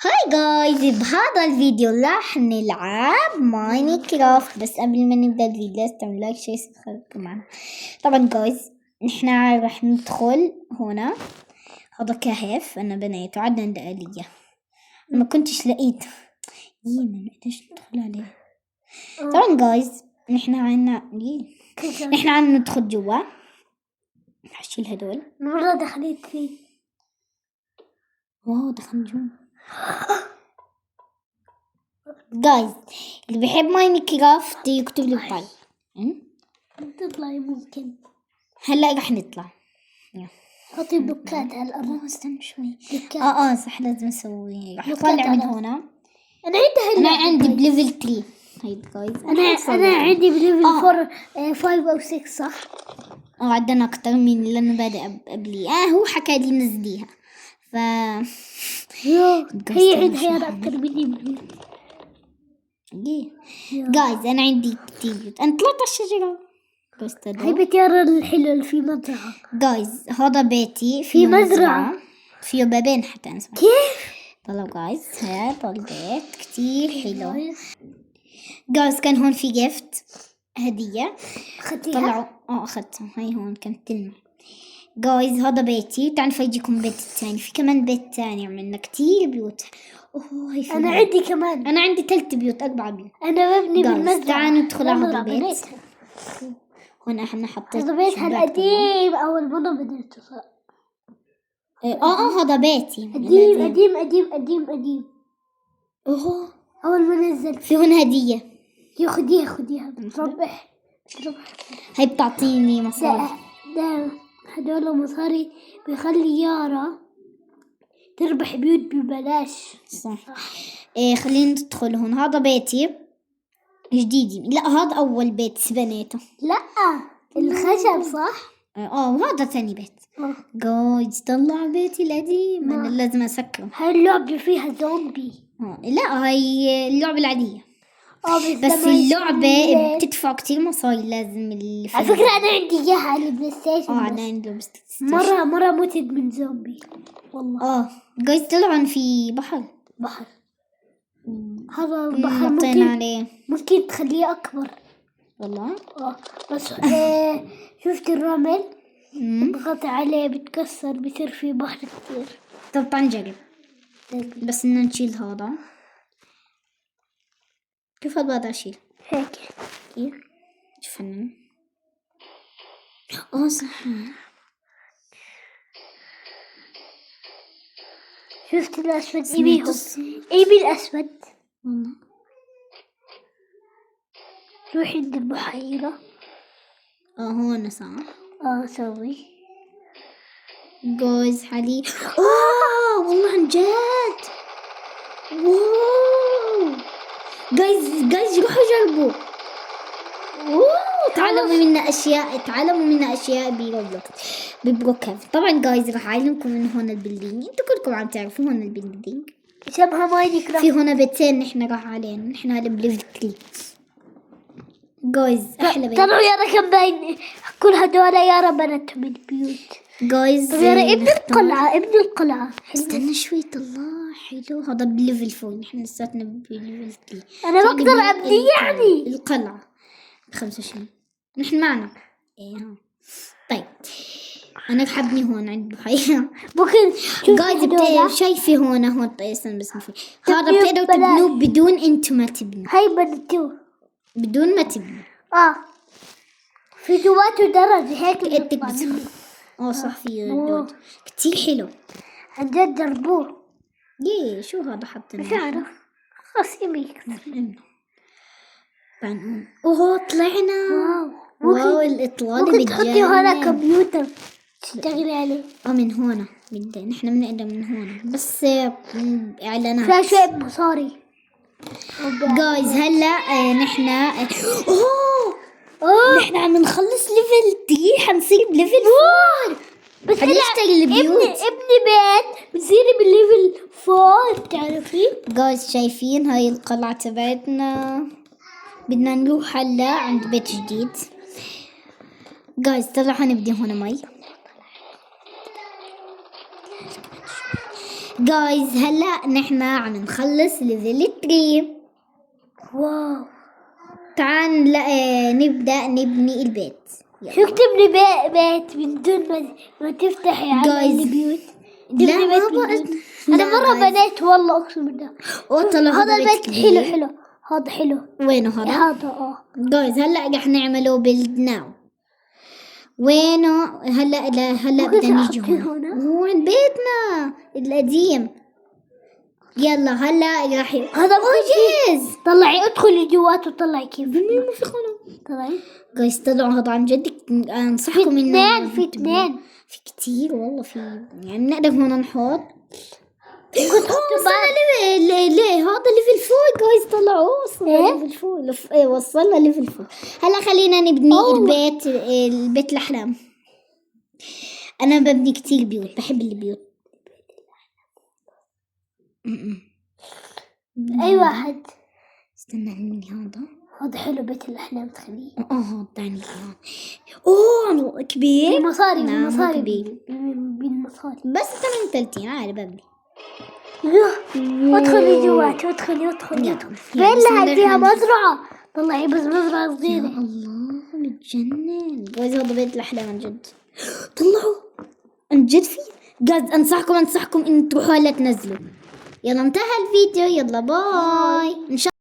هاي جايز، بهذا الفيديو راح نلعب ماينكرافت. بس قبل ما نبدأ الفيديو لازم تعمل لايك شير سبسكرايب معنا. طبعا جايز نحنا راح ندخل هنا. هذا كهف انا بنيته عدنا عند آلية. ما كنتش لقيت ما قدرتش ندخل عليه. طبعا جايز نحنا عنا ندخل جوا. هشيل هدول. مرة دخلت فيه. واو دخل جوا. جايز اللي بيحب ماينكرافت يكتب لي بحال. تطلعي ممكن. هلا رح نطلع. حطي بلوكات على الأرض. استنى شوي. بلوكات. صح لازم اسوي. رح بلوكات طلع من على هنا. أنا انا عندي بليفل 3. هاي جايز أنا عندي بليفل 4 5 أو 6 صح؟ عندنا اكتر من اللي انا بادئ قبلي. هو حكى لي نزليها. ف هي عندها أكتر مني. جايز انا عندي كتير. انا طلعت على الشجرة. هاي بيت يارا الحلو اللي في مزرعة. جايز هذا بيتي في مزرعة. فيه بابين حتى أنسى. كيف؟ طلعوا جايز هذا البيت كتير حلو. جايز كان هون في جفت هدية. أخذتيها؟ طلعوا أخذتها. هاي هون كانت تلمع. جايز هذا بيتي. تعال نفرجيكم بيت الثاني. في كمان بيت ثاني عملنا كتير بيوت. هاي أنا عندي كمان. أنا عندي 3 بيوت 4 بيوت. أنا ببني بالمزرعة. تعالوا ندخل على هذا البيت. هون احنا حطيت هذا بيتها القديم. أول مرة بديته صار. هذا بيتي قديم. أول ما نزل في هون هدية. خديها بتربح. هاي بتعطيني مصاري. لا هدول مصاري بيخلي يارا تربح بيوت ببلاش. صح. خلينا ندخل هون. هذا بيتي جديد. لا هذا أول بيت بنيته. لا الخشب صح. وهذا ثاني بيت. جايز طلع بيتي القديم. أنا لازم أسكره. هاي اللعبة فيها زومبي. لا هاي اللعبة العادية. بس اللعبة بتدفع كتير مصاري. لازم على فكرة أنا عندي إياها على البلاي ستيشن. أنا عندي بلاي ستيشن. مرة متت من زومبي والله. جايز طلعن في بحر. هذا البحر ممكن تخليه أكبر والله. بس شفت الرمل بضغط عليه بتكسر بصير في بحر كتير. طب تعال نجرب. بس إننا نشيل هذا. كيف هذا أشيل هيك كيف؟ شوف هنا. صح. شفت الأسود إيبي الأسود. روحي عند البحيرة. هون صح. سوي جوز حالي. والله عن جد. واو جايز روحوا جربوا. تعلموا منا أشياء ببروكاف. طبعا جايز راح أعلمكم من هون البيلدينج. انتوا كلكم عم تعرفوا هون البيلدينج شبه ماينكرافت. في هون بيتين نحن راح علينا. نحن هلا بليفل 3. جايز أحلى بيت. ترى يارا كم باين كل هدول يارا بنتهم البيوت. جايز يارا ابن القلعة. استنى شوي. الله حلو. هذا بليفل 4. نحن لساتنا بليفل 3. أنا بقدر أبني يعني القلعة 25. نحن معنا. طيب أنا رح أبني هون عند بحيرة. ممكن جايز شايفي هون استنى بس هذا بتقدروا تبنوه بدون انتوا ما تبنوا. هاي بنتوه بدون ما تبنوا. في جواته درجة هيك صح. في دود كتير حلو عن جد. جربوه. شو هذا حط مش عارف. خلاص يبيك. طلعنا. واو الإطلالة ممكن تحطي هنا كمبيوتر تشتغلي عليه. من هنا نحن بنقدر من هنا. بس إعلانات فيها شوية مصاري. جايز هلا نحن نحن عم نخلص ليفل 3 حنصير بليفل 4. بس حنشتري البيوت. ابني بيت بتصيري بالليفل 4 بتعرفي. جايز شايفين هاي القلعة تبعتنا. بدنا نروح هلا عند بيت جديد. جايز طلع حنبدي هون مي. جايز هلا نحن عم نخلص ليفل 3. واو. تعال نبدأ نبني البيت. شو تبني بيت من دون ما تفتحي على Guys. البيوت؟ لا تبني ما بيت من بقى. دون. انا مرة بنيت والله اقسم بالله. هذا البيت حلو حلو. هذا حلو. وينه هذا؟ هذا جايز هلا رح نعمله بيلد ناو. وينه هلا ممكن بدنا نيجي أحطيه هون. هنا؟ هو بيتنا القديم. يلا هلا راح هذا جاهز. طلعي ادخلي جوات وطلعي كيف. ما في خلق. طلعي. جايز طلعوا هذا عن جد انصحكم انه في اثنين. في كتير والله في يعني نقدر هون نحط. وصلنا ليه هذا ليفل 4 جايز طلعوا وصلنا ليفل 4 ايه وصلنا ليفل 4. هلا خلينا نبني البيت الاحلام. انا ببني كتير بيوت بحب البيوت. اي واحد. استنى نبني هذا حلو بيت الاحلام تخليه. هذا ثاني اوه كبير بالمصاري نعم، بالمصاري كبير. بالمصاري. بس 38 عادي ببني. ادخلي جوات ادخلي يلا. فين بسم لها الله فيها الرحمن مزرعة. طلعي بس مزرعة يا صغيرة. الله بتجنن جايز هذا بيت الأحلام عن جد. طلعوا عن جد في جايز أنصحكم إن تروحوا هلا تنزلوا. يلا انتهى الفيديو. يلا باي إن شاء